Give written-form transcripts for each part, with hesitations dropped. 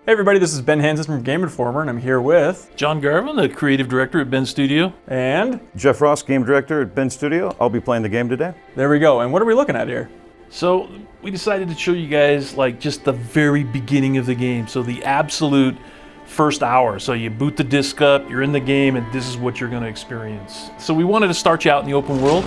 Hey everybody, this is Ben Hansen from Game Informer, and I'm here with John Garvin, the creative director at Ben Studio. and Jeff Ross, game director at Ben Studio. I'll be playing the game today. there we go. And what are we looking at here? So we decided to show you guys like just the very beginning of the game. So the absolute first hour. So you boot the disc up, you're in the game, and this is what you're going to experience. So we wanted to start you out in the open world,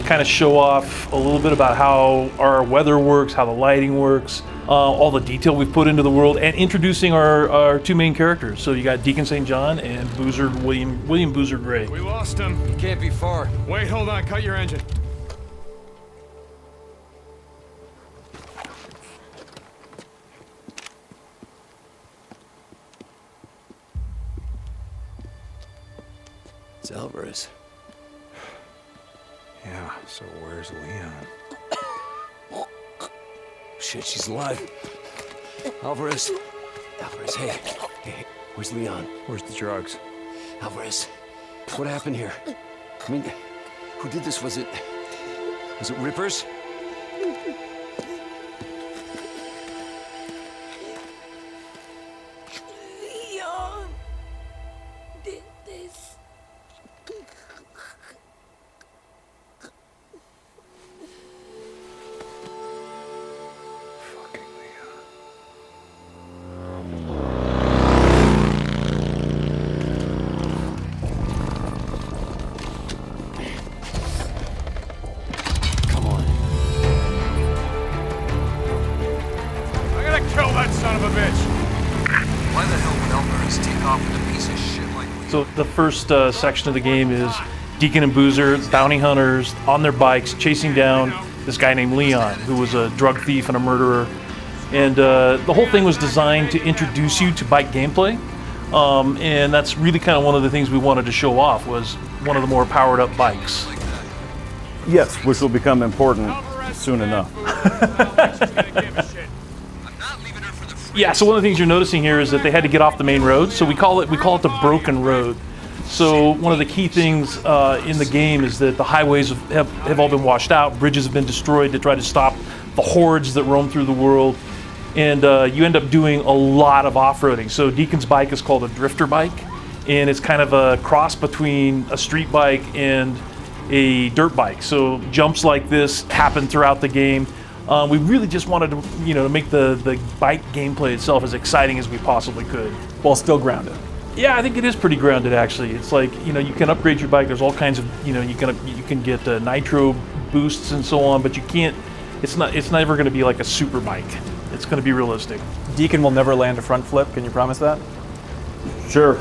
kind of show off a little bit about how our weather works, how the lighting works, all the detail we've put into the world, and introducing our two main characters. So you got Deacon St. John and Boozer William Boozer Gray. We lost him. He can't be far. Wait, hold on. Cut your engine. It's Alvarez. Yeah, so where's Leon? Shit, she's alive. Alvarez. Alvarez, hey. Hey, where's Leon? Where's the drugs? Alvarez, what happened here? I mean, who did this? Was it Rippers? Leon did this. Fucking Leon. Come on. I gotta kill that son of a bitch! Why the hell would Alvarez take off with a piece of shit like Leon? So the first section of the game is Deacon and Boozer, bounty hunters, on their bikes, chasing down this guy named Leon, who was a drug thief and a murderer. And the whole thing was designed to introduce you to bike gameplay. And that's really kind of one of the things we wanted to show off, was one of the more powered up bikes. Like that. Yes, which will become important soon enough. I'm not leaving her for the free. Yeah, so one of the things you're noticing here is that they had to get off the main road, so we call it the broken road. So one of the key things in the game is that the highways have all been washed out, bridges have been destroyed to try to stop the hordes that roam through the world, and you end up doing a lot of off-roading. So Deacon's bike is called a drifter bike, and it's kind of a cross between a street bike and a dirt bike. So jumps like this happen throughout the game. We really just wanted to, to make the bike gameplay itself as exciting as we possibly could. While still grounded. Yeah, I think it is pretty grounded actually. It's like, you can upgrade your bike. There's all kinds of, you can get nitro boosts and so on, but you can't. It's never going to be like a super bike. It's going to be realistic. Deacon will never land a front flip. Can you promise that? Sure.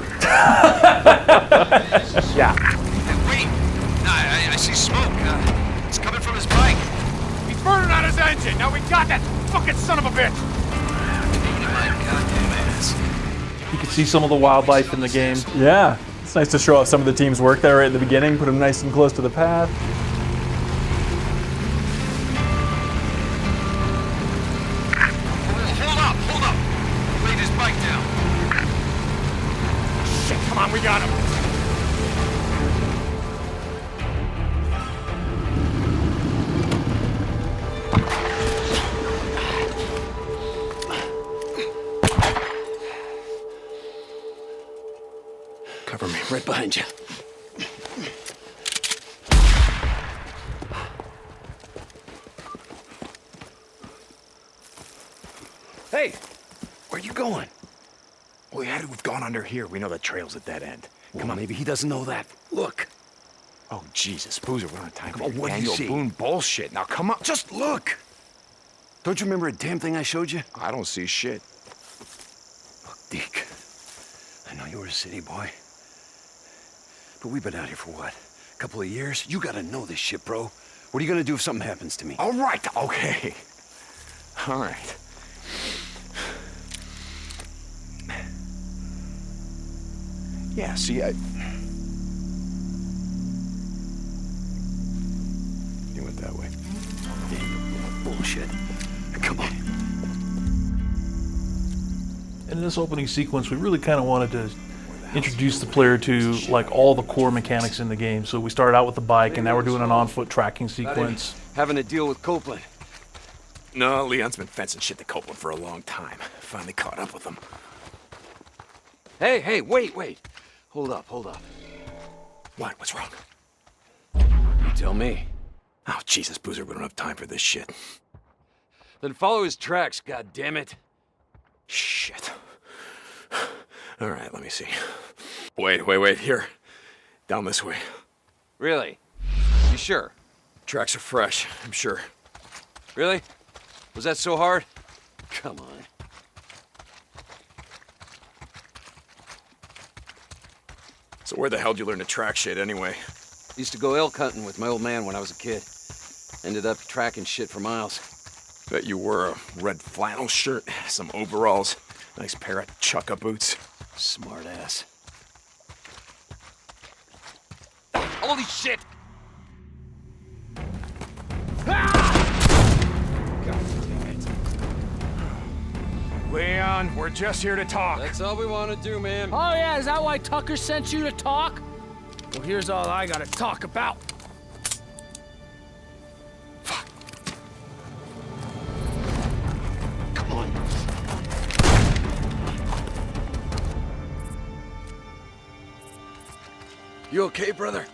Yeah. Hey, wait! I see smoke. It's coming from his bike. He's burning out his engine! Now we got that fucking son of a bitch! Taking my goddamn ass. You can see some of the wildlife in the game. Yeah. It's nice to show off some of the team's work there right at the beginning, put them nice and close to the path. Hold up! Laid his bike down. Shit, come on, we got him! Cover me, right behind you. Hey, where you going? We had to have gone under here. We know the trail's at that end. Come on, maybe he doesn't know that. Look. Oh, Jesus, Boozer, we're on time Come for on, your what do you annual see? Boone bullshit. Now, come on. Just look. Don't you remember a damn thing I showed you? I don't see shit. Look, Deke. I know you were a city boy. But we've been out here for what? A couple of years? You gotta know this shit, bro. What are you gonna do if something happens to me? All right, okay. All right. Yeah, see, you went that way. Damn, bullshit. Come on. And in this opening sequence, we really kind of wanted to introduce the player to like all the core mechanics in the game. So we started out with the bike, and now we're doing an on-foot tracking sequence. Having a deal with Copeland. No, Leon's been fencing shit to Copeland for a long time. Finally caught up with him. Hey, wait. Hold up. What? What's wrong? You tell me. Oh, Jesus, Boozer, we don't have time for this shit. Then follow his tracks, goddammit. Shit. All right, let me see. Wait. Here. Down this way. Really? You sure? Tracks are fresh, I'm sure. Really? Was that so hard? Come on. So where the hell did you learn to track shit anyway? Used to go elk hunting with my old man when I was a kid. Ended up tracking shit for miles. Bet you wore a red flannel shirt, some overalls, nice pair of chukka boots. Smart ass. Holy shit! Leon, we're just here to talk. That's all we want to do, man. Oh yeah, is that why Tucker sent you to talk? Well, here's all I gotta talk about. Come on. You okay, brother?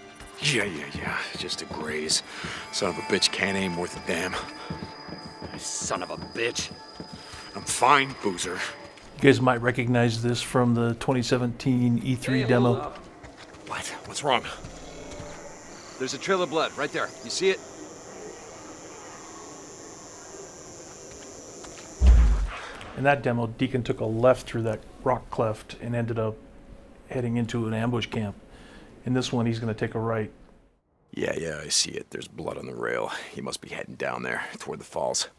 Yeah. Just a graze. Son of a bitch can't aim worth a damn. Son of a bitch. I'm fine, Boozer. You guys might recognize this from the 2017 E3 demo. Hold up. What? What's wrong? There's a trail of blood right there. You see it? In that demo, Deacon took a left through that rock cleft and ended up heading into an ambush camp. In this one, he's going to take a right. Yeah, I see it. There's blood on the rail. He must be heading down there, toward the falls.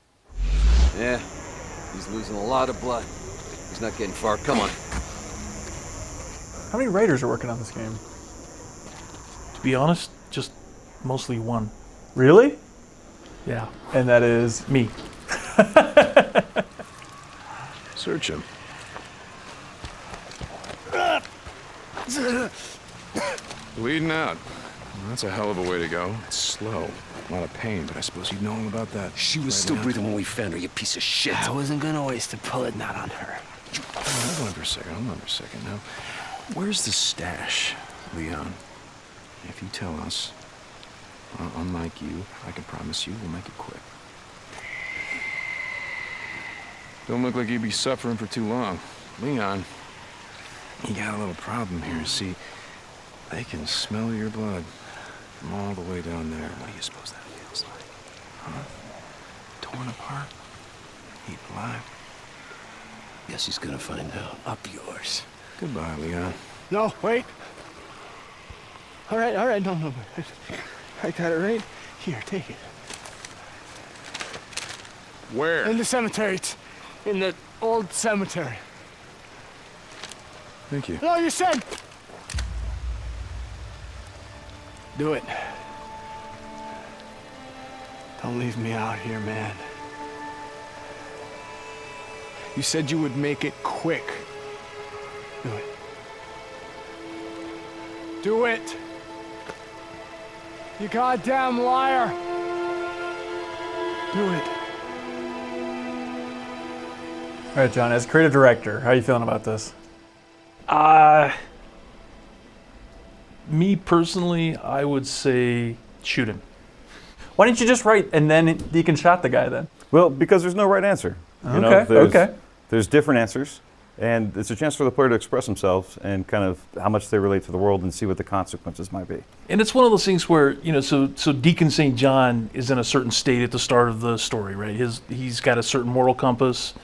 Yeah. He's losing a lot of blood. He's not getting far. Come on. How many writers are working on this game? To be honest, just mostly one. Really? Yeah, And that is me. Search him. Bleeding out. That's a hell of a way to go. It's slow. A lot of pain, but I suppose you'd know all about that. She was still breathing when we found her, you piece of shit. I wasn't gonna waste a bullet not on her. Hold on for a second now. Where's the stash, Leon? If you tell us, unlike you, I can promise you we'll make it quick. Don't look like you'd be suffering for too long. Leon, you got a little problem here. See, they can smell your blood from all the way down there. What do you suppose that feels like? Huh? Torn apart? Eat alive? Guess he's gonna find out. Up yours. Goodbye, Leon. No, wait. All right, no. I got it right here, take it. Where? In the cemetery. It's in the old cemetery. Thank you. No, you said. Do it. Don't leave me out here, man. You said you would make it quick. Do it. Do it. You goddamn liar. Do it. all right, John. As creative director, how are you feeling about this? Me personally, I would say shoot him. Why didn't you just write and then Deacon shot the guy then? Well, because there's no right answer. Okay. There's different answers, and it's a chance for the player to express themselves and kind of how much they relate to the world and see what the consequences might be. And it's one of those things where, so Deacon St. John is in a certain state at the start of the story, right? He's got a certain moral compass.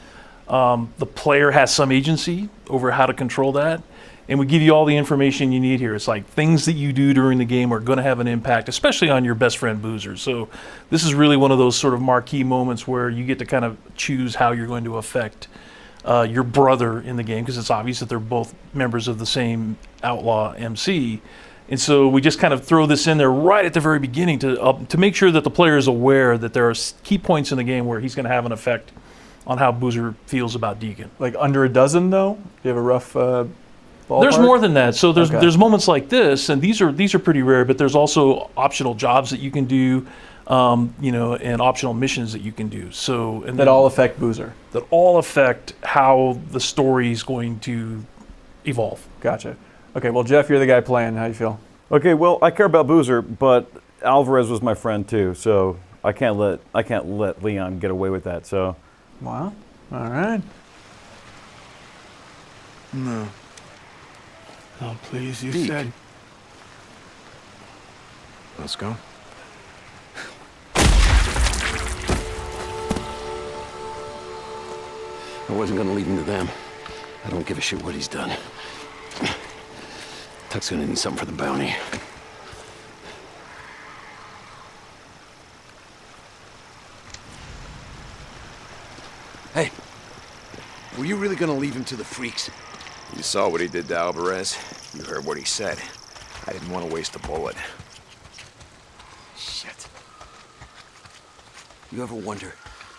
The player has some agency over how to control that. And we give you all the information you need here. It's like things that you do during the game are going to have an impact, especially on your best friend Boozer. So this is really one of those sort of marquee moments where you get to kind of choose how you're going to affect your brother in the game, because it's obvious that they're both members of the same outlaw MC. And so we just kind of throw this in there right at the very beginning to make sure that the player is aware that there are key points in the game where he's going to have an effect on how Boozer feels about Deacon. Like under a dozen, though? Do you have a rough ballpark? There's more than that. So Okay. there's moments like this, and these are pretty rare. But there's also optional jobs that you can do, and optional missions that you can do. So That all affect Boozer. that all affect how the story is going to evolve. Gotcha. Okay, well, Jeff, you're the guy playing. How you feel? Okay, well, I care about Boozer, but Alvarez was my friend too, so I can't let Leon get away with that. So, Wow. All right. No. No, please, you Deke. said. Let's go. I wasn't gonna leave him to them. I don't give a shit what he's done. Tuck's gonna need something for the bounty. Hey, were you really gonna leave him to the freaks? You saw what he did to Alvarez. You heard what he said. I didn't want to waste a bullet. Shit. You ever wonder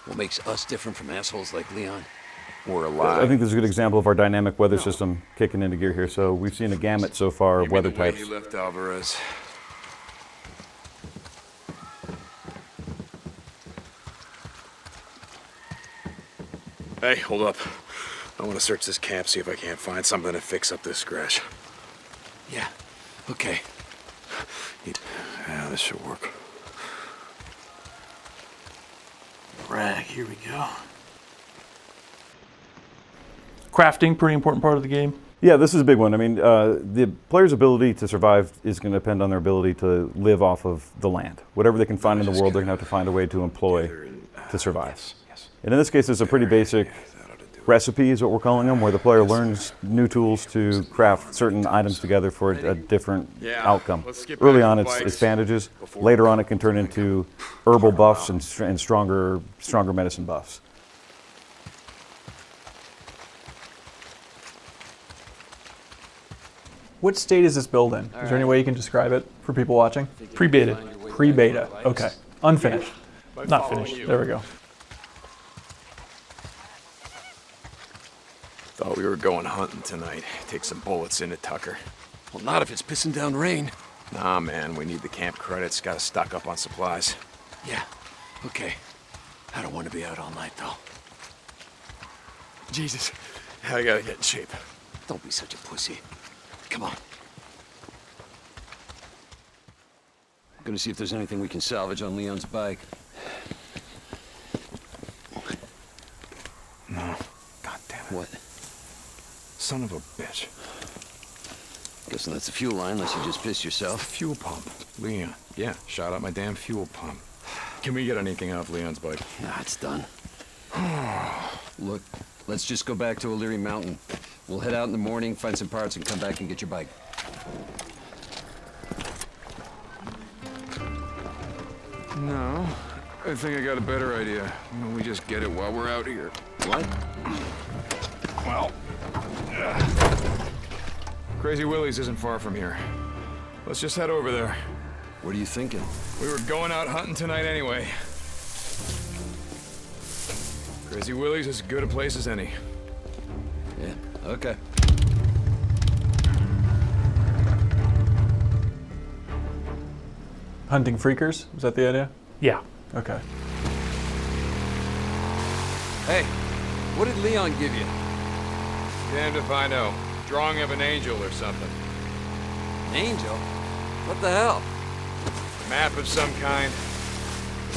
what makes us different from assholes like Leon? We're alive. I think this is a good example of our dynamic weather system kicking into gear here. So we've seen a gamut so far of weather types. He left Alvarez. Hey, hold up. I want to search this camp, see if I can't find something to fix up this scratch. Yeah, okay. Yeah, this should work. Rag, here we go. Crafting, pretty important part of the game. Yeah, this is a big one. I mean, the player's ability to survive is going to depend on their ability to live off of the land. Whatever they can find in the world, they're going to have to find a way to employ to survive. And in this case, it's a pretty basic recipe, is what we're calling them, where the player learns new tools to craft certain items together for a different outcome. Early on, it's bandages. Later on, it can turn into herbal buffs and stronger medicine buffs. What state is this build in? Is there any way you can describe it for people watching? Pre-beta. Pre-beta. Okay. Unfinished. Not finished. There we go. Thought we were going hunting tonight. Take some bullets into Tucker. Well, not if it's pissing down rain. Nah, man, we need the camp credits. Gotta stock up on supplies. Yeah, okay. I don't want to be out all night, though. Jesus, I gotta get in shape. Don't be such a pussy. Come on. I'm gonna see if there's anything we can salvage on Leon's bike. No. God damn it. What? Son of a bitch. Guessing that's the fuel line, unless you just pissed yourself. Fuel pump. Leon. Yeah, shot out my damn fuel pump. Can we get anything off Leon's bike? Nah, it's done. Look, let's just go back to O'Leary Mountain. We'll head out in the morning, find some parts, and come back and get your bike. No. I think I got a better idea. Why don't we just get it while we're out here? What? Well... Crazy Willie's isn't far from here. Let's just head over there. What are you thinking? We were going out hunting tonight anyway. Crazy Willie's is as good a place as any. Yeah, okay. Hunting freakers? Is that the idea? Yeah. Okay. Hey, what did Leon give you? Damned if I know. Drawing of an angel or something. An angel? What the hell? Map of some kind.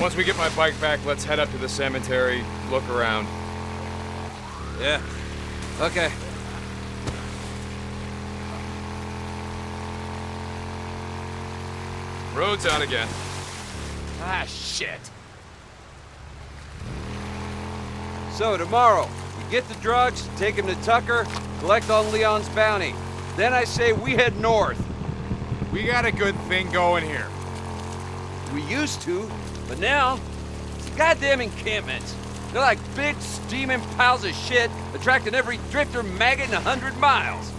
Once we get my bike back, let's head up to the cemetery, look around. Yeah. Okay. Road's out again. Ah, shit. So, tomorrow, we get the drugs, take them to Tucker, collect on Leon's bounty. Then I say we head north. We got a good thing going here. We used to, but now, it's the goddamn encampments. They're like big, steaming piles of shit, attracting every drifter maggot in 100 miles.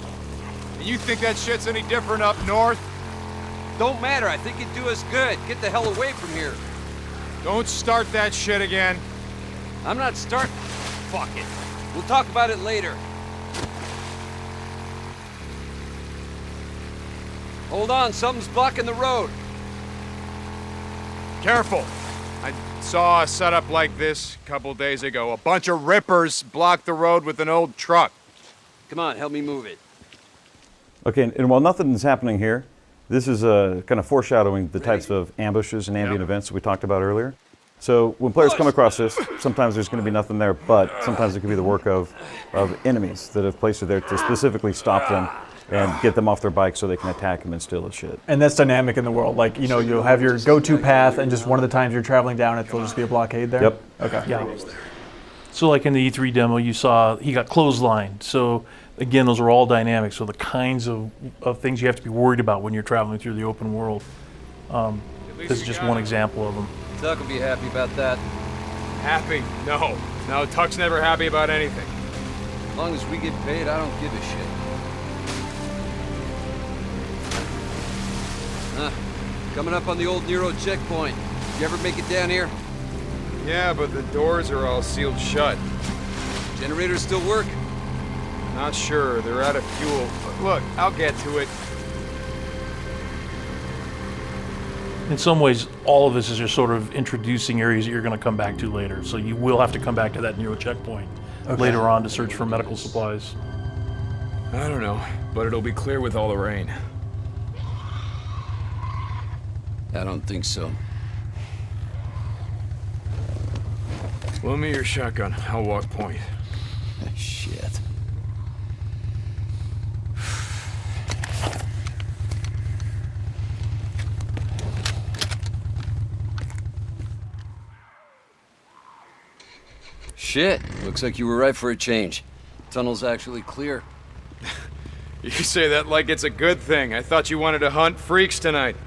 And you think that shit's any different up north? Don't matter, I think it'd do us good. Get the hell away from here. Don't start that shit again. I'm not starting. Fuck it. We'll talk about it later. Hold on, something's blocking the road. Careful. I saw a setup like this a couple days ago. A bunch of rippers blocked the road with an old truck. Come on, help me move it. Okay, and while nothing is happening here, this is kind of foreshadowing the types of ambushes and ambient events that we talked about earlier. So when players come across this, sometimes there's going to be nothing there, but sometimes it could be the work of enemies that have placed it there to specifically stop them and get them off their bike so they can attack them and steal his shit. And that's dynamic in the world. Like, you know, you'll have your go-to path, and just one of the times you're traveling down it, there'll just be a blockade there? Yep. Okay. Yeah. So like in the E3 demo, you saw he got clotheslined. So again, those are all dynamic. So the kinds of things you have to be worried about when you're traveling through the open world. This is just one example of them. Tuck will be happy about that. Happy? No. No, Tuck's never happy about anything. As long as we get paid, I don't give a shit. Coming up on the old Nero checkpoint. You ever make it down here? Yeah, but the doors are all sealed shut. Generators still work? Not sure. They're out of fuel. But look, I'll get to it. In some ways, all of this is just sort of introducing areas that you're going to come back to later. So you will have to come back to that Nero checkpoint later on to search for medical supplies. I don't know, but it'll be clear with all the rain. I don't think so. Loan me your shotgun. I'll walk point. Shit. Shit. Looks like you were right for a change. Tunnel's actually clear. You say that like it's a good thing. I thought you wanted to hunt freaks tonight.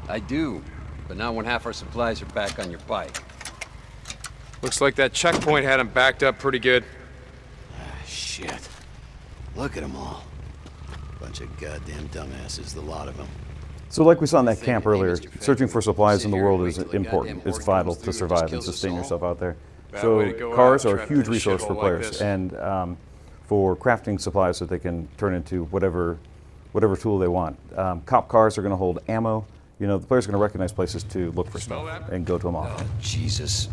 I do, but not when half our supplies are back on your bike. Looks like that checkpoint had him backed up pretty good. Shit. Look at them all. Bunch of goddamn dumbasses, the lot of them. So like we saw in that camp earlier, searching for supplies in the world is important. It's vital to survive and sustain yourself out there. So cars are a huge resource for players, and for crafting supplies so they can turn into whatever tool they want. Cop cars are going to hold ammo. You know, the player's going to recognize places to look for stuff and go to them off. Oh, Jesus.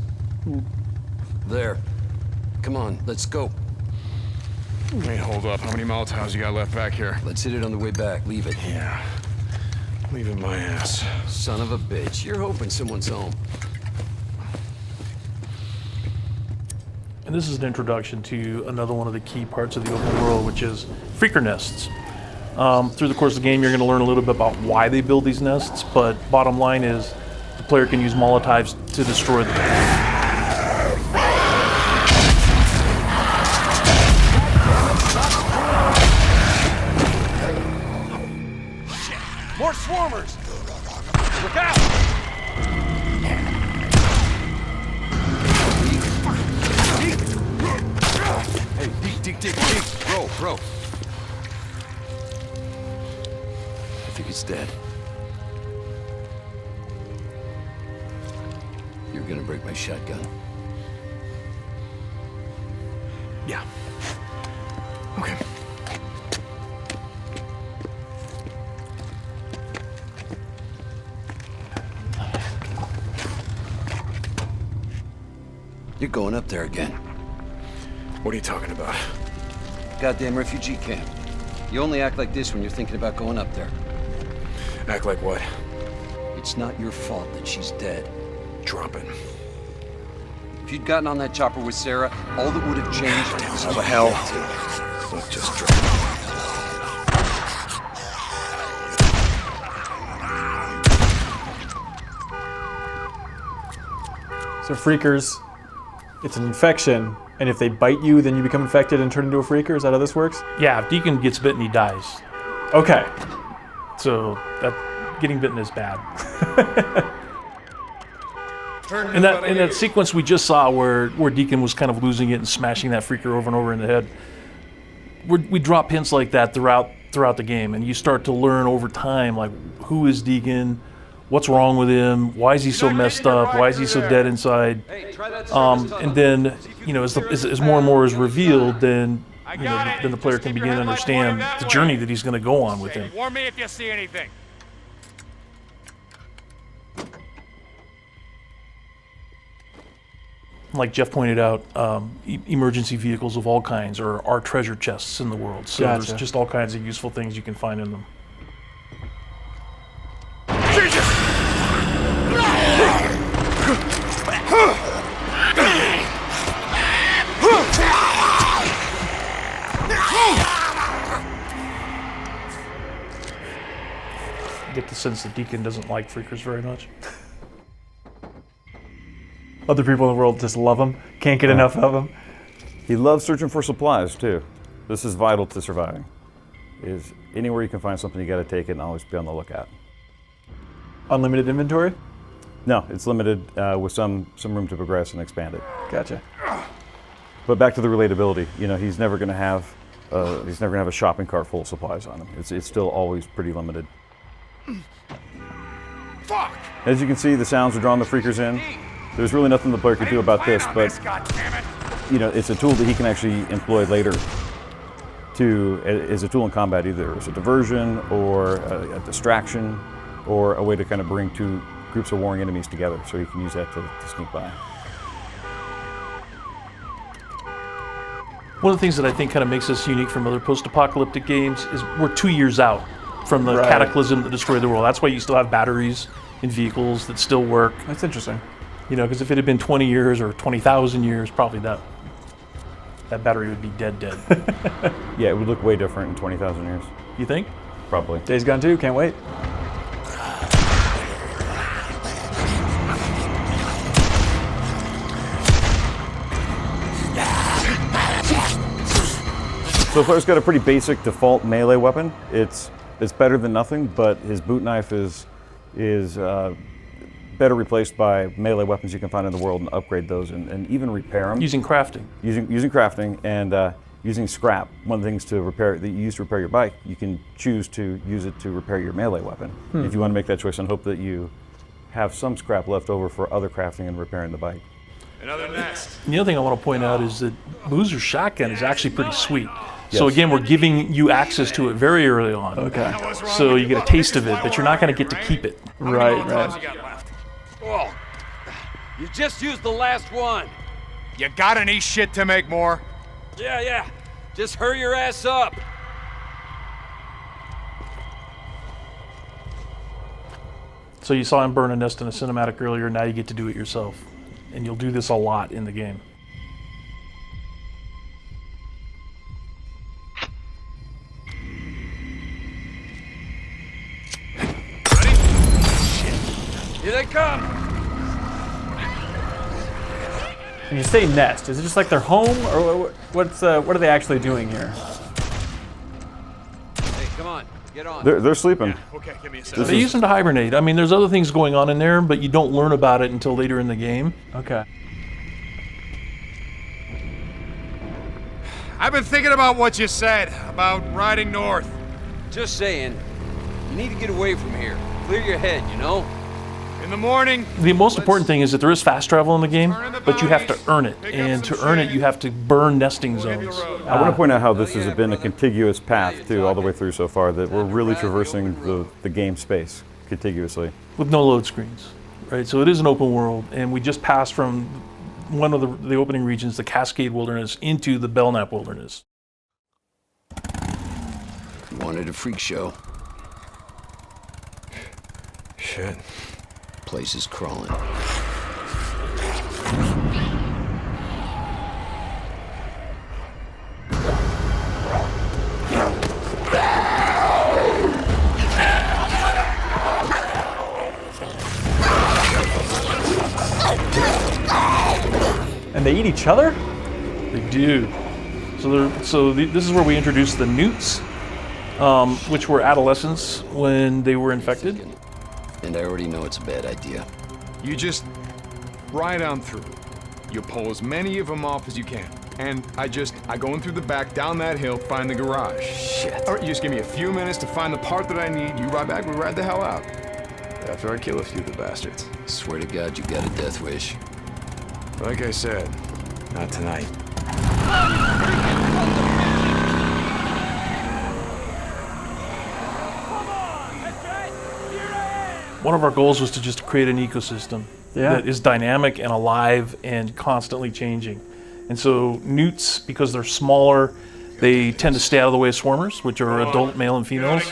There. Come on, let's go. Hey, hold up. How many Molotovs you got left back here? Let's hit it on the way back. Leave it. Yeah. Leave it my ass. Son of a bitch. You're hoping someone's home. And this is an introduction to another one of the key parts of the open world, which is freaker nests. Through the course of the game, you're going to learn a little bit about why they build these nests, but bottom line is the player can use Molotovs to destroy them. More swarmers! Look out! Hey, Deke. Bro. I think he's dead. You're gonna break my shotgun. Yeah. Okay. You're going up there again. What are you talking about? Goddamn refugee camp. You only act like this when you're thinking about going up there. Act like what? It's not your fault that she's dead. Drop it. If you'd gotten on that chopper with Sarah, all that would have changed was How the hell? Look, just drop it. So freakers, it's an infection, and if they bite you, then you become infected and turn into a freaker? Is that how this works? Yeah, if Deacon gets bitten, he dies. Okay. So that getting bitten is bad. In that sequence we just saw where Deacon was kind of losing it and smashing that freaker over and over in the head, we drop hints like that throughout the game, and you start to learn over time, like, who is Deacon, what's wrong with him, why is he so messed up, why is he so dead inside, and then, you know, as more and more is revealed, then then the player can begin to understand the journey that he's going to go on with him. Warn me if you see anything. like Jeff pointed out, emergency vehicles of all kinds are treasure chests in the world. So Gotcha. there's just all kinds of useful things you can find in them. I get the sense that Deacon doesn't like freakers very much. Other people in the world just love them. Can't get enough of them. He loves searching for supplies too. This is vital to surviving. Is anywhere you can find something, you got to take it and always be on the lookout. Unlimited inventory? No, it's limited with some room to progress and expand it. Gotcha. But back to the relatability. You know, he's never going to have a shopping cart full of supplies on him. It's still always pretty limited. Fuck! As you can see, the sounds are drawing the freakers in. There's really nothing the player could do about this, but you know, it's a tool that he can actually employ later as a tool in combat, either as a diversion or a distraction or a way to kind of bring two groups of warring enemies together, so he can use that to sneak by. One of the things that I think kind of makes us unique from other post-apocalyptic games is we're 2 years out from the cataclysm that destroyed the world. That's why you still have batteries in vehicles that still work. That's interesting. You know, because if it had been 20 years or 20,000 years, probably that battery would be dead. Yeah, it would look way different in 20,000 years. You think? Probably. Days Gone 2, can't wait. So the player's got a pretty basic default melee weapon. It's better than nothing, but his boot knife is better replaced by melee weapons you can find in the world and upgrade those and even repair them. Using crafting. Using crafting and using scrap. One of the things to repair that you use to repair your bike, you can choose to use it to repair your melee weapon. If you want to make that choice and hope that you have some scrap left over for other crafting and repairing the bike. Another nest. And the other thing I want to point out is that Boozer's shotgun is actually pretty sweet. So Yes. again, we're giving you access to it very early on. Okay. So you get a taste of it, but you're not going to get to keep it. Right. Oh, you just used the last one. You got any shit to make more? Yeah. Just hurry your ass up. So you saw him burn a nest in a cinematic earlier, now you get to do it yourself. And you'll do this a lot in the game. Here they come. And you say nest. Is it just like their home, or what are they actually doing here? Hey, come on, get on. They're sleeping. Okay, give me a second. They use them to hibernate. I mean, there's other things going on in there, but you don't learn about it until later in the game. Okay. I've been thinking about what you said about riding north. Just saying, you need to get away from here. Clear your head, you know? In the morning. The most important thing is that there is fast travel in the game, but you have to earn it. And to earn it, you have to burn nesting zones. I want to point out how this has been a contiguous path too, all the way through so far, that we're really traversing the game space contiguously. With no load screens, right? So it is an open world, and we just passed from one of the opening regions, the Kaged Wilderness, into the Belknap Wilderness. You wanted a freak show. Shit. Place is crawling. And they eat each other? They do. This is where we introduce the newts, which were adolescents when they were infected. And I already know it's a bad idea. You just ride on through. You pull as many of them off as you can. And I go in through the back, down that hill, find the garage. Shit. All right, you just give me a few minutes to find the part that I need. You ride back, we ride the hell out. After I kill a few of the bastards. Swear to God, you got a death wish. Like I said, not tonight. One of our goals was to just create an ecosystem. that is dynamic and alive and constantly changing. And so newts, because they're smaller, they tend to stay out of the way of swarmers, which are adult male and females.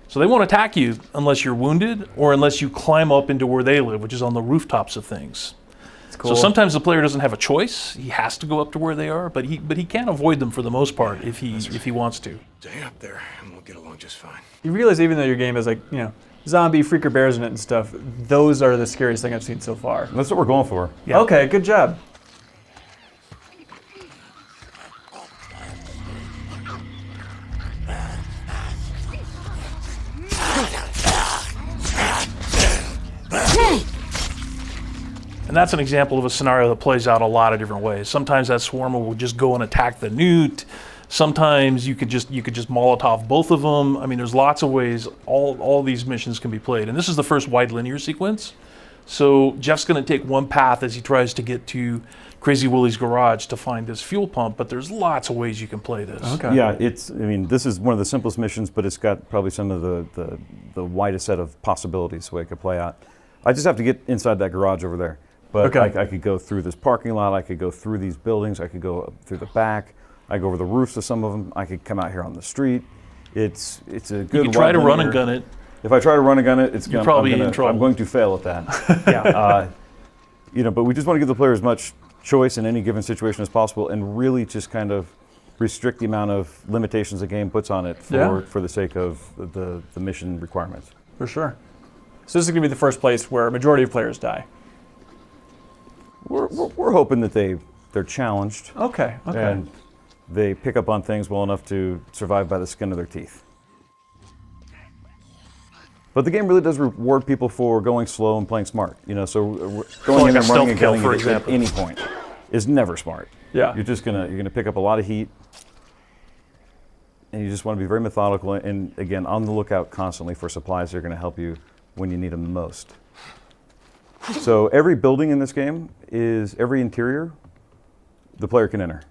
So they won't attack you unless you're wounded or unless you climb up into where they live, which is on the rooftops of things. Cool. So sometimes the player doesn't have a choice. He has to go up to where they are, but he can avoid them for the most part if he wants to. Stay up there, and we'll get along just fine. You realize even though your game has like, you know, zombie freaker bears in it and stuff, those are the scariest thing I've seen so far. That's what we're going for. Yeah. Okay, good job. And that's an example of a scenario that plays out a lot of different ways. Sometimes that swarmer will just go and attack the newt. Sometimes you could just Molotov both of them. I mean, there's lots of ways all these missions can be played. And this is the first wide linear sequence. So Jeff's going to take one path as he tries to get to Crazy Willie's garage to find this fuel pump, but there's lots of ways you can play this. Okay. Yeah, I mean, this is one of the simplest missions, but it's got probably some of the widest set of possibilities the way it could play out. I just have to get inside that garage over there. But okay. I could go through this parking lot, I could go through these buildings, I could go up through the back, I go over the roofs of some of them, I could come out here on the street. It's a good. You can try to run and gun it. If I try to run and gun it, You're probably in trouble. I'm going to fail at that. Yeah. You know, but we just want to give the player as much choice in any given situation as possible, and really just kind of restrict the amount of limitations the game puts on it for the sake of the mission requirements. For sure. So this is going to be the first place where a majority of players die. We're hoping that they're challenged. Okay. And they pick up on things well enough to survive by the skin of their teeth. But the game really does reward people for going slow and playing smart. You know, so going in and running and killing at any point is never smart. Yeah. You're gonna pick up a lot of heat, and you just want to be very methodical and again on the lookout constantly for supplies that are going to help you when you need them the most. So every building in this game every interior the player can enter.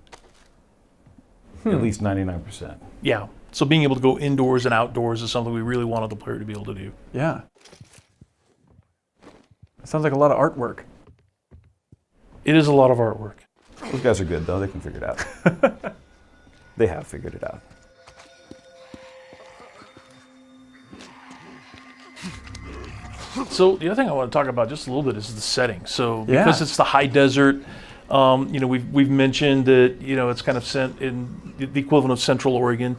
At least 99%. Yeah. So being able to go indoors and outdoors is something we really wanted the player to be able to do. Yeah. It sounds like a lot of artwork. It is a lot of artwork. Those guys are good though, they can figure it out. They have figured it out. So the other thing I want to talk about just a little bit is the setting. So because it's the high desert, you know, we've mentioned that, you know, it's kind of sent in the equivalent of Central Oregon,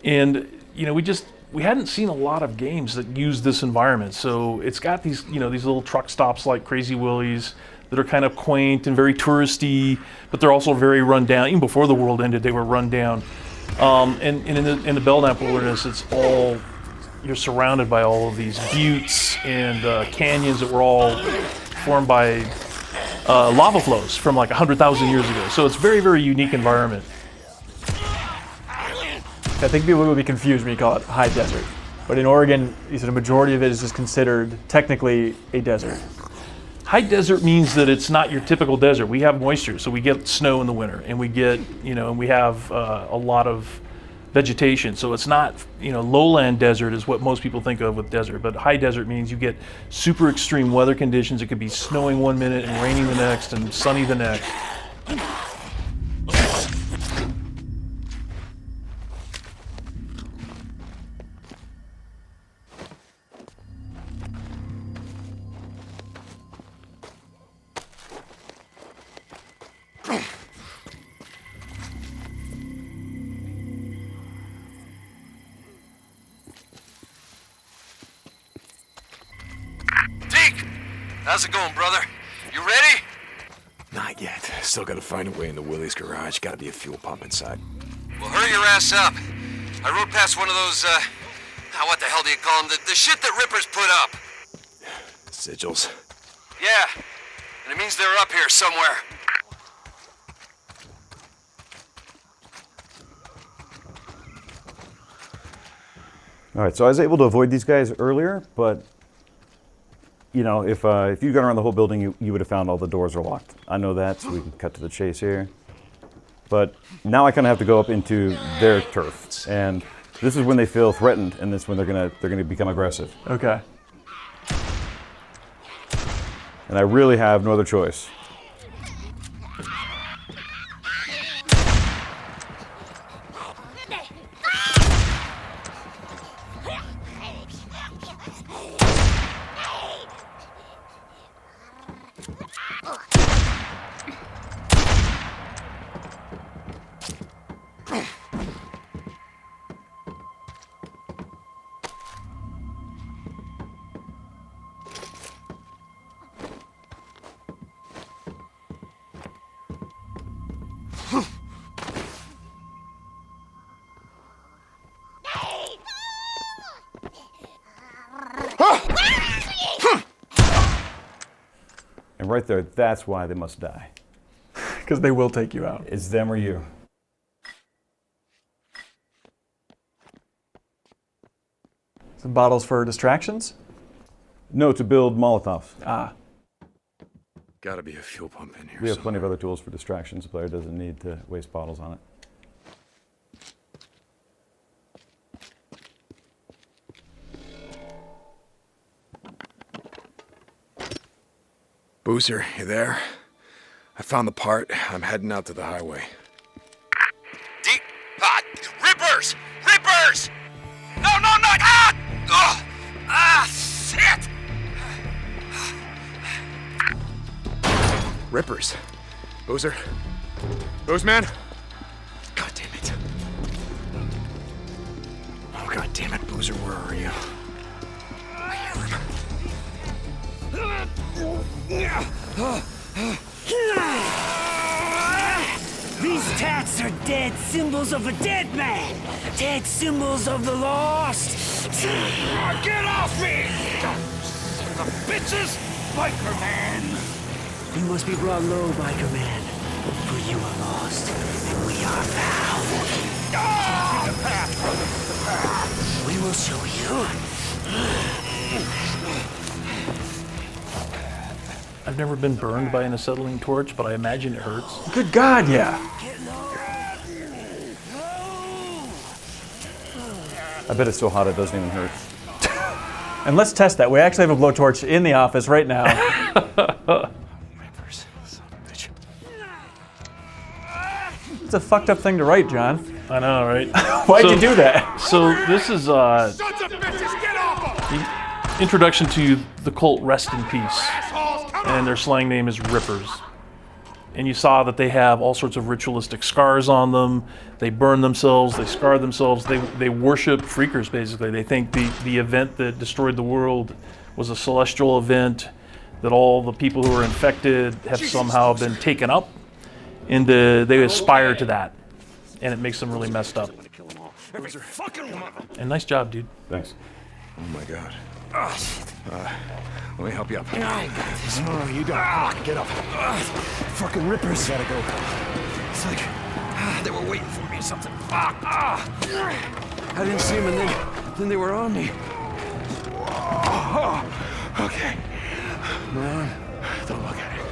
and you know we hadn't seen a lot of games that use this environment. So it's got these, you know, these little truck stops like Crazy Willie's that are kind of quaint and very touristy, but they're also very run down. Even before the world ended, they were run down. And in the Belknap Wilderness, it's all, you're surrounded by all of these buttes and canyons that were all formed by lava flows from like 100,000 years ago. So it's a very, very unique environment. I think people will be confused when you call it high desert. But in Oregon, you said a majority of it is just considered technically a desert. High desert means that it's not your typical desert. We have moisture, so we get snow in the winter, and we get, you know, and we have a lot of vegetation. So it's not, you know, lowland desert is what most people think of with desert, but high desert means you get super extreme weather conditions. It could be snowing one minute and raining the next and sunny the next. How's it going, brother? You ready? Not yet. Still gotta find a way into Willie's garage. Gotta be a fuel pump inside. Well, hurry your ass up. I rode past one of those, what the hell do you call them? The shit that Rippers put up. Sigils. Yeah, and it means they're up here somewhere. All right, so I was able to avoid these guys earlier, but you know, if you'd gone around the whole building, you would have found all the doors are locked. I know that, so we can cut to the chase here. But now I kind of have to go up into their turf, and this is when they feel threatened, and this is when they're gonna become aggressive. Okay. And I really have no other choice. And right there, that's why they must die. Because they will take you out. It's them or you. Some bottles for distractions? No, to build Molotovs. Ah. Gotta be a fuel pump in here. We have plenty of other tools for distractions. The player doesn't need to waste bottles on it. Boozer, you there? I found the part. I'm heading out to the highway. Rippers! Rippers! No, no, no! Ah! Ugh! Ah, shit! Rippers. Boozer? Boozman? God damn it. Oh, God damn it, Boozer, where are you? These tats are dead symbols of a dead man. Dead symbols of the lost. Get off me! Son of a bitches! Biker man! You must be brought low, biker man. For you are lost, and we are found. The path, brother, the path. We will show you. I've never been burned by an acetylene torch, but I imagine it hurts. Good God, yeah. I bet it's so hot it doesn't even hurt. And let's test that. We actually have a blowtorch in the office right now. Rippers. Son of a bitch. It's a fucked up thing to write, John. I know, right? Why'd you do that? So this is Sons of bitches, get off him! the introduction to the cult Rest in Peace. And their slang name is Rippers. And you saw that they have all sorts of ritualistic scars on them. They burn themselves, they scar themselves, they worship freakers, basically. They think the event that destroyed the world was a celestial event, that all the people who were infected have somehow been taken up, and they aspire to that. And it makes them really messed up. And nice job, dude. Thanks. Oh my God. Oh, shit. Let me help you up. I got this. No, you don't. Get up. Fucking Rippers. Gotta go. It's like they were waiting for me or something. I didn't see them, and then they were on me. Okay. Man, Don't look at it.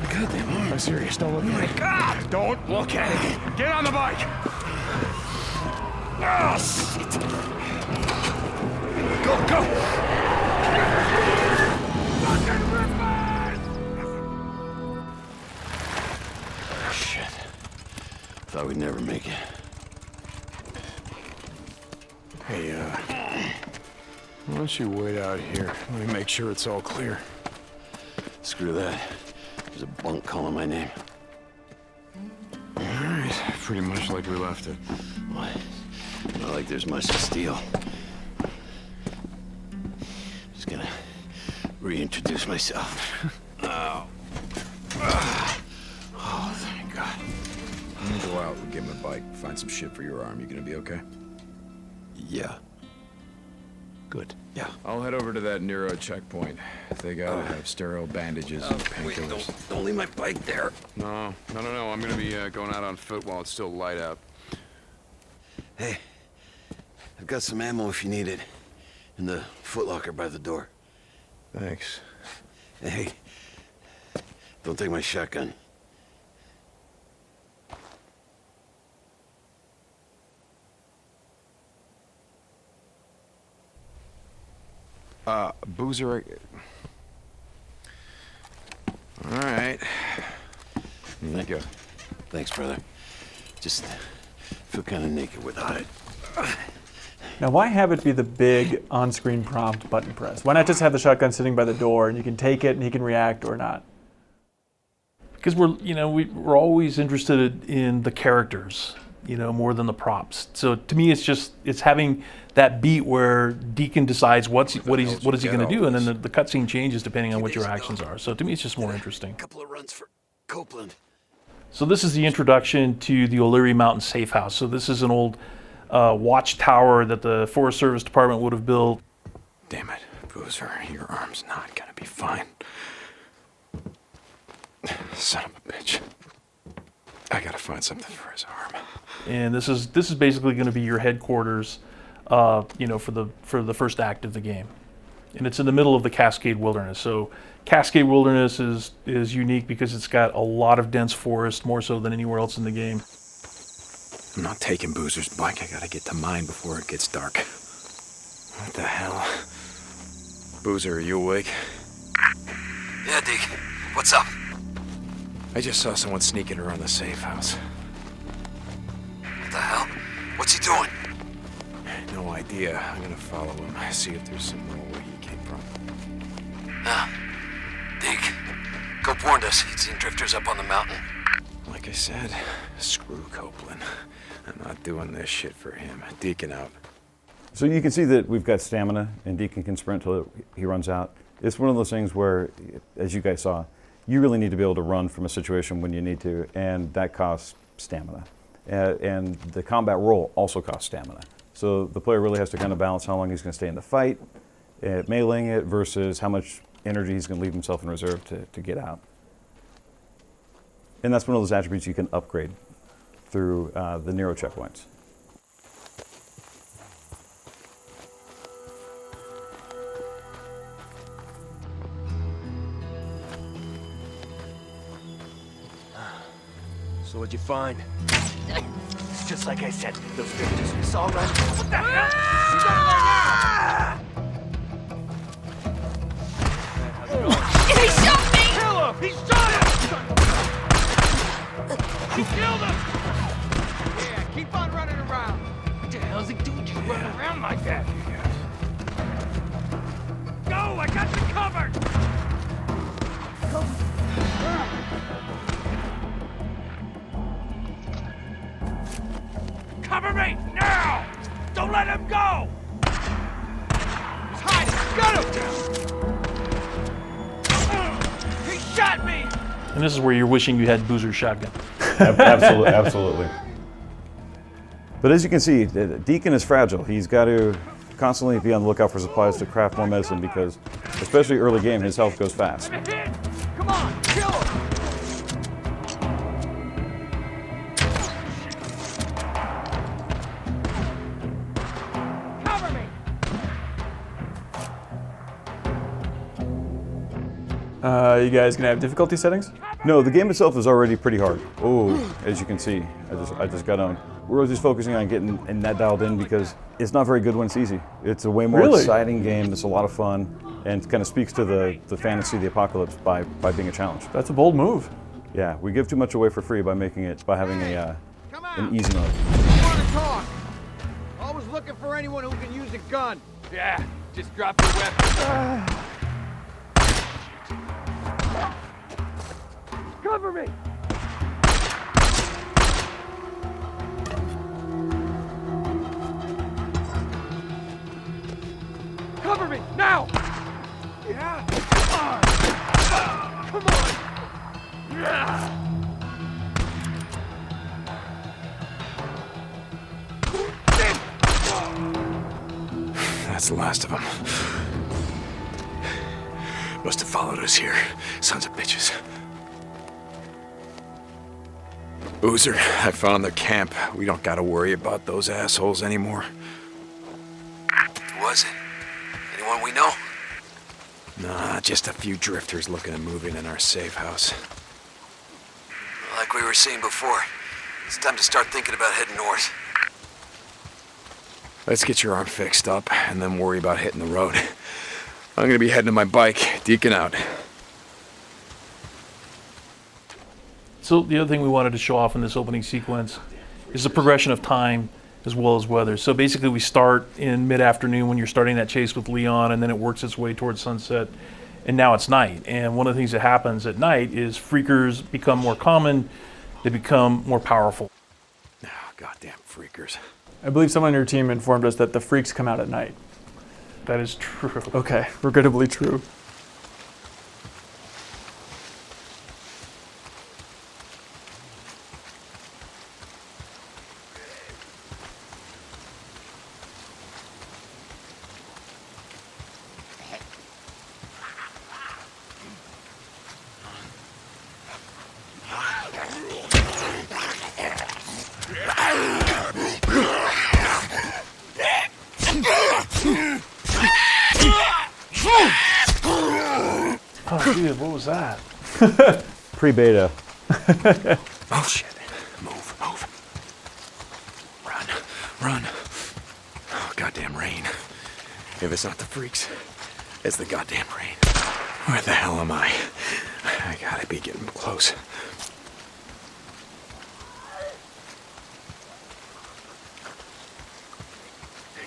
God damn it. I'm serious. Don't look at me. God! Don't look at it. Get on the bike. Oh, shit. Go! Shit. Thought we'd never make it. Hey, why don't you wait out here? Let me make sure it's all clear. Screw that. There's a bunk calling my name. All right, pretty much like we left it. What? Not like there's much to steal. Just gonna reintroduce myself. Oh. Oh, thank God. I'm gonna go out and get my bike, find some shit for your arm. You gonna be okay? Yeah. Good. Yeah. I'll head over to that Nero checkpoint. They gotta have sterile bandages and Wait, painkillers. don't leave my bike there. No. I'm gonna be going out on foot while it's still light out. Hey, I've got some ammo if you need it. In the footlocker by the door. Thanks. Hey, don't take my shotgun. Boozer, All right. Here you go. Thanks, brother. Just feel kind of naked without it. Now, why have it be the big on-screen prompt button press? Why not just have the shotgun sitting by the door and you can take it and he can react or not? Because we're always interested in the characters, more than the props. So to me, it's having that beat where Deacon decides what is he going to do, and then the cutscene changes depending on what your actions are. So to me, it's just more interesting. Couple of runs for Copeland. So this is the introduction to the O'Leary Mountain Safe House. So this is an old watchtower that the Forest Service Department would have built. Damn it, Boozer, your arm's not gonna be fine. Son of a bitch. I gotta find something for his arm. And this is basically going to be your headquarters, for the first act of the game, and it's in the middle of the Cascade Wilderness. So Cascade Wilderness is unique because it's got a lot of dense forest, more so than anywhere else in the game. I'm not taking Boozer's bike. I gotta get to mine before it gets dark. What the hell? Boozer, are you awake? Yeah, Deke. What's up? I just saw someone sneaking around the safe house. What the hell? What's he doing? No idea. I'm gonna follow him. See if there's some more where he came from. Deke. Cope warned us. He'd seen drifters up on the mountain. Like I said, screw Copeland. I'm not doing this shit for him. Deacon out. So you can see that we've got stamina, and Deacon can sprint till he runs out. It's one of those things where, as you guys saw, you really need to be able to run from a situation when you need to, and that costs stamina. And the combat roll also costs stamina. So the player really has to kind of balance how long he's going to stay in the fight, meleeing it, versus how much energy he's going to leave himself in reserve to get out. And that's one of those attributes you can upgrade through the Nero checkpoints. So what'd you find? It's just like I said. Those drifters we saw running. What the hell? He's over there now! He shot me! Kill him! He shot him! He killed him! Yeah, keep on running around. What the hell's he doing just running around like that? Go! I got you covered! Cover me! Now! Don't let him go! He's hiding! Got him! He shot me! And this is where you're wishing you had Boozer's shotgun. Absolutely, absolutely. But as you can see, Deacon is fragile. He's got to constantly be on the lookout for supplies to craft more medicine because, especially early game, his health goes fast. Come on, kill him! Cover me! You guys gonna have difficulty settings? No, the game itself is already pretty hard. Oh, as you can see, I just got on. We're just focusing on getting that dialed in because it's not very good when it's easy. It's a way more exciting game. It's a lot of fun, and kind of speaks to the fantasy of the apocalypse by being a challenge. That's a bold move. Yeah, we give too much away for free by making it having an easy mode. I want to talk. Always looking for anyone who can use a gun. Yeah, just drop your weapon. Cover me! Cover me, now! Yeah! Come on! Yeah! That's the last of them. Must have followed us here. Sons of bitches. Boozer, I found their camp. We don't gotta worry about those assholes anymore. Who was it? Anyone we know? Nah, just a few drifters looking at moving in our safe house. Like we were saying before, it's time to start thinking about heading north. Let's get your arm fixed up and then worry about hitting the road. I'm gonna be heading to my bike. Deacon out. So the other thing we wanted to show off in this opening sequence is the progression of time as well as weather. So basically we start in mid-afternoon when you're starting that chase with Leon, and then it works its way towards sunset, and now it's night. And one of the things that happens at night is freakers become more common, they become more powerful. Goddamn freakers. I believe someone on your team informed us that the freaks come out at night. That is true. Okay, regrettably true. Oh, dude, what was that? Pre-beta. Oh, shit. Move. Run. Oh, goddamn rain. If it's not the freaks, it's the goddamn rain. Where the hell am I? I gotta be getting close.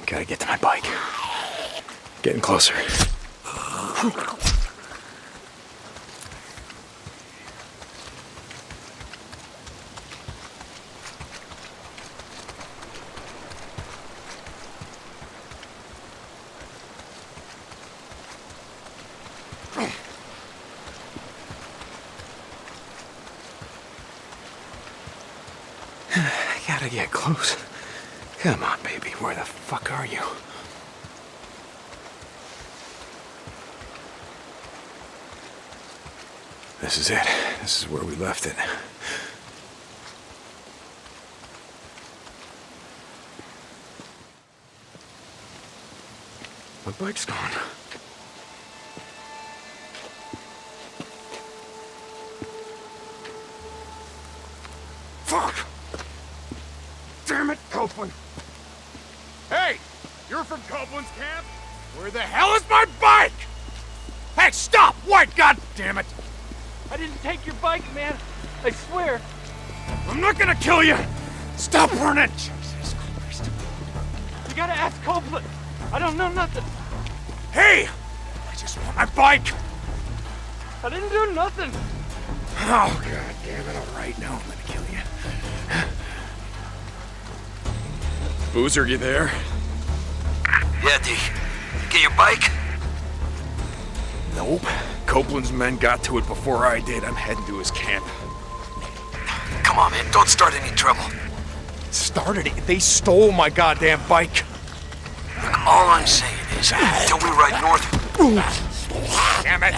Gotta get to my bike. Getting closer. I gotta get close. Come on, baby. Where the fuck are you? This is it. This is where we left it. My bike's gone. Fuck! Damn it, Copeland! Hey! You're from Copeland's camp? Where the hell is my bike? Hey, stop! Wait, god damn it! I didn't take your bike, man. I swear. I'm not gonna kill you! Stop running! Jesus Christ. You gotta ask Copeland. I don't know nothing. Hey! I just want my bike! I didn't do nothing. Oh, god damn it. Alright, now I'm gonna kill you. Boozer, you there? Yeah, D. Get your bike? Nope. Copeland's men got to it before I did. I'm heading to his camp. Come on, man. Don't start any trouble. Started it. They stole my goddamn bike. Look, all I'm saying is, until we ride north... Damn it.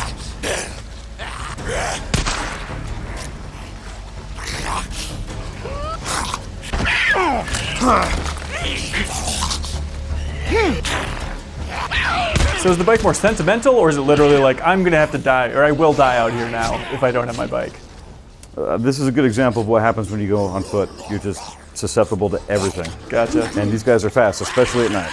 So is the bike more sentimental, or is it literally like, I'm gonna have to die, or I will die out here now if I don't have my bike? This is a good example of what happens when you go on foot. You're just susceptible to everything. Gotcha. And these guys are fast, especially at night.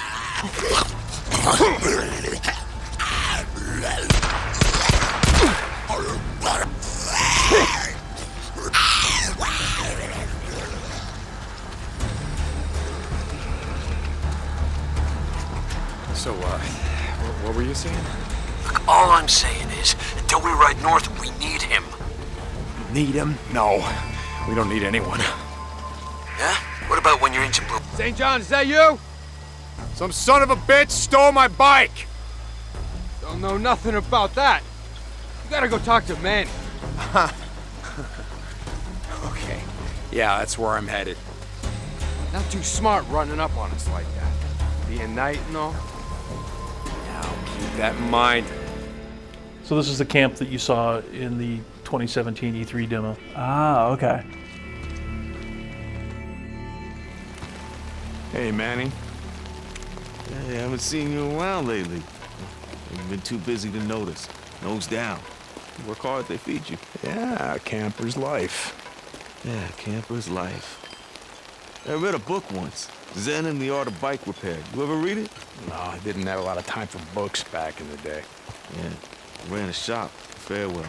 So, what were you saying? Look, all I'm saying is, until we ride north, we need him. Need him? No. We don't need anyone. Yeah? What about when your engine blew? St. John, is that you? Some son of a bitch stole my bike! Don't know nothing about that. You gotta go talk to Manny. Okay. Yeah, that's where I'm headed. Not too smart running up on us like that. Being night and all. Now, keep that in mind. So this is the camp that you saw in the 2017 E3 demo. Ah, okay. Hey, Manny. Hey, I haven't seen you in a while lately. You've been too busy to notice. Nose down. You work hard, they feed you. Yeah, camper's life. Yeah, camper's life. I read a book once, Zen and the Art of Bike Repair. You ever read it? No, I didn't have a lot of time for books back in the day. Yeah, I ran a shop, Farewell.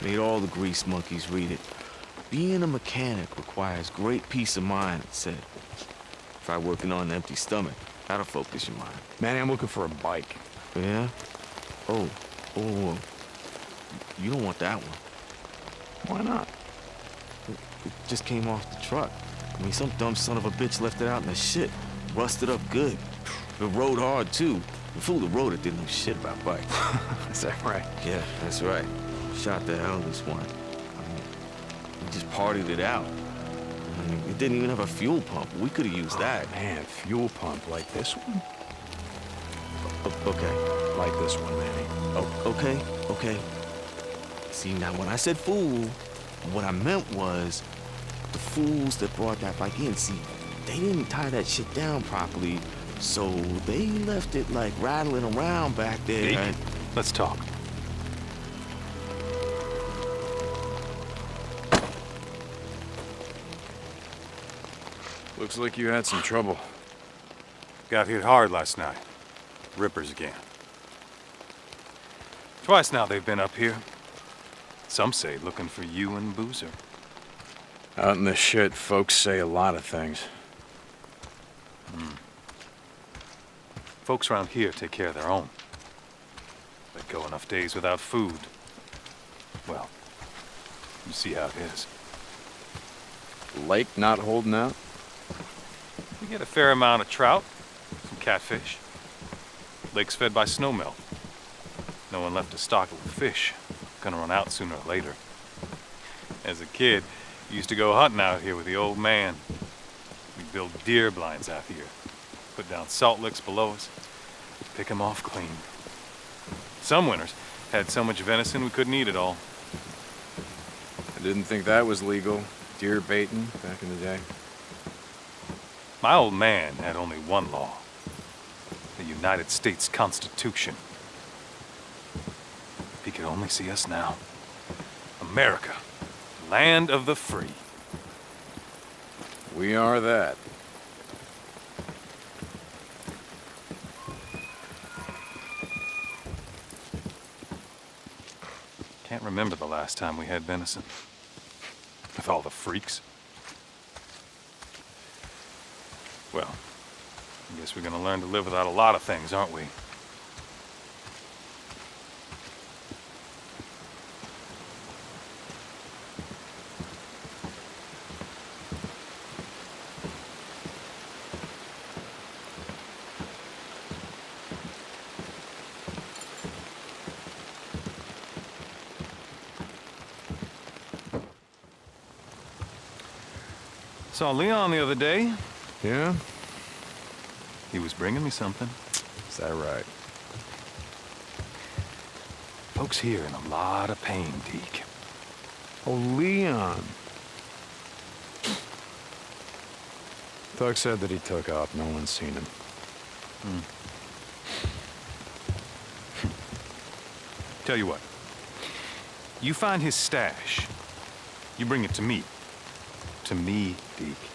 Made all the grease monkeys read it. Being a mechanic requires great peace of mind, it said. Try working on an empty stomach. That'll focus your mind. Manny, I'm looking for a bike. Yeah? Oh. You don't want that one. Why not? It just came off the truck. I mean, some dumb son of a bitch left it out in the shit. Rusted up good. It rode hard, too. The fool that rode it didn't know shit about bikes. Is that right? Yeah, that's right. Shot the hell this one. I mean, we just partied it out. I mean, it didn't even have a fuel pump. We could have used that. Man, fuel pump like this one? Okay. Like this one, Manny. Oh, okay. See, now when I said fool, what I meant was the fools that brought that bike in. See, they didn't tie that shit down properly, so they left it like rattling around back there. Hey, let's talk. Looks like you had some trouble. Got hit hard last night. Rippers again. Twice now they've been up here. Some say looking for you and Boozer. Out in the shit, folks say a lot of things. Folks around here take care of their own. They go enough days without food. Well, you see how it is. Lake not holding out? We get a fair amount of trout, some catfish. Lake's fed by snowmelt. No one left to stock it with fish. Gonna run out sooner or later. As a kid, used to go hunting out here with the old man. We'd build deer blinds out here. Put down salt licks below us. Pick 'em off clean. Some winters had so much venison we couldn't eat it all. I didn't think that was legal. Deer baiting back in the day. My old man had only one law. The United States Constitution. If he could only see us now. America, land of the free. We are that. Can't remember the last time we had venison. With all the freaks. Well, I guess we're gonna learn to live without a lot of things, aren't we? Saw Leon the other day. Yeah? He was bringing me something. Is that right? Folks here in a lot of pain, Deke. Oh, Leon. Thug said that he took off. No one's seen him. Tell you what. You find his stash. You bring it to me. To me, Deke.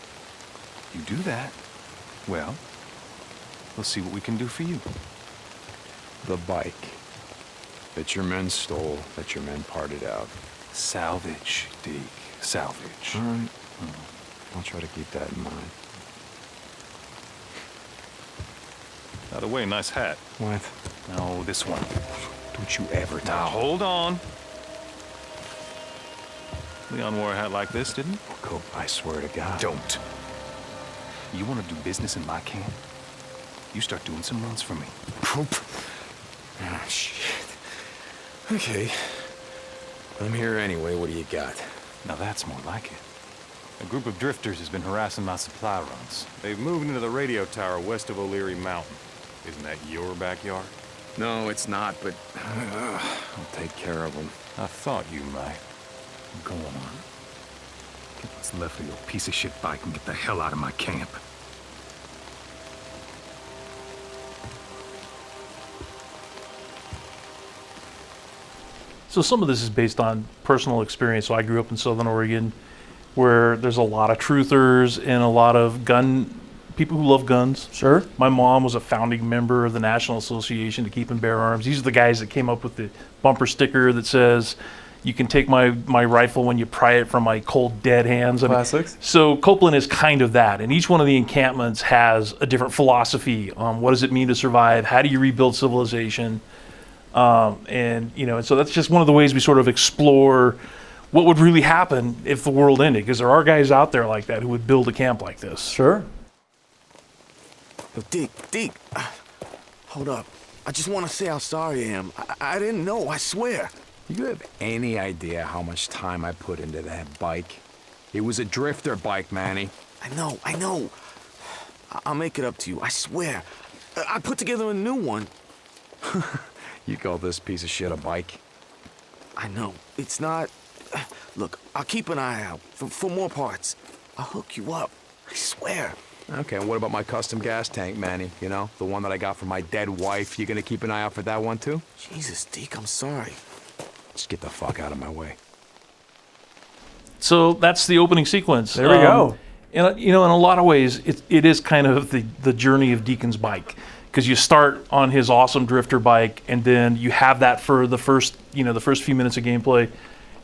You do that, well, we'll see what we can do for you. The bike that your men stole, that your men parted out. Salvage, Deke. Salvage. All right. I'll try to keep that in mind. By the way, nice hat. What? No, this one. Don't you ever touch Now, it. hold on. Leon wore a hat like this, didn't he? Cope, I swear to God. Don't. You want to do business in my camp? You start doing some runs for me. Cope. Oh, shit. Okay. I'm here anyway. What do you got? Now that's more like it. A group of drifters has been harassing my supply runs. They've moved into the radio tower west of O'Leary Mountain. Isn't that your backyard? No, it's not, but I'll take care of them. I thought you might. Go on. Get what's left of your piece of shit bike and get the hell out of my camp. So some of this is based on personal experience. So I grew up in Southern Oregon, where there's a lot of truthers and a lot of people who love guns. Sure. My mom was a founding member of the National Association to Keep and Bear Arms. These are the guys that came up with the bumper sticker that says, You can take my rifle when you pry it from my cold, dead hands. I mean, Classics. so Copeland is kind of that. And each one of the encampments has a different philosophy on what does it mean to survive, how do you rebuild civilization. And so that's just one of the ways we sort of explore what would really happen if the world ended. Because there are guys out there like that who would build a camp like this. Sure. Yo, Deke, hold up. I just want to say how sorry I am. I didn't know, I swear. You have any idea how much time I put into that bike? It was a drifter bike, Manny. I know. I'll make it up to you, I swear. I put together a new one. You call this piece of shit a bike? I know. It's not... Look, I'll keep an eye out for more parts. I'll hook you up. I swear. Okay, and what about my custom gas tank, Manny? You know, the one that I got from my dead wife. You gonna keep an eye out for that one, too? Jesus, Deke, I'm sorry. Just get the fuck out of my way. So that's the opening sequence. There we go. And in a lot of ways, it is kind of the journey of Deacon's bike, because you start on his awesome drifter bike, and then you have that for the first few minutes of gameplay,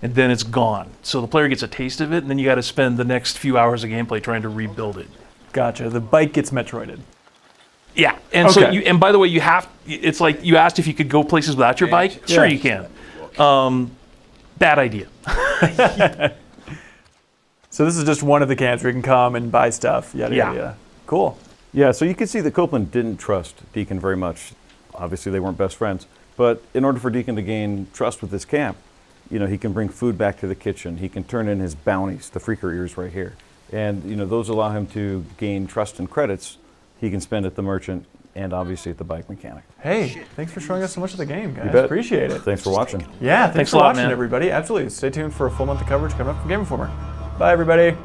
and then it's gone. So the player gets a taste of it, and then you got to spend the next few hours of gameplay trying to rebuild it. Gotcha. The bike gets Metroided. Yeah, and Okay. so and by the way, it's like you asked if you could go places without your bike. Sure, you can. Bad idea. So this is just one of the camps where you can come and buy stuff. Yada, Yeah. yada, yada. Cool. Yeah, so you can see that Copeland didn't trust Deacon very much. Obviously, they weren't best friends. But in order for Deacon to gain trust with this camp, he can bring food back to the kitchen. He can turn in his bounties, the freaker ears right here. And, those allow him to gain trust and credits he can spend at the merchant and obviously at the bike mechanic. Hey, thanks for showing us so much of the game, guys. You bet. Appreciate it. Thanks for watching. Yeah, thanks Thanks for a lot, watching, man. everybody. Absolutely. Stay tuned for a full month of coverage coming up from Game Informer. Bye, everybody.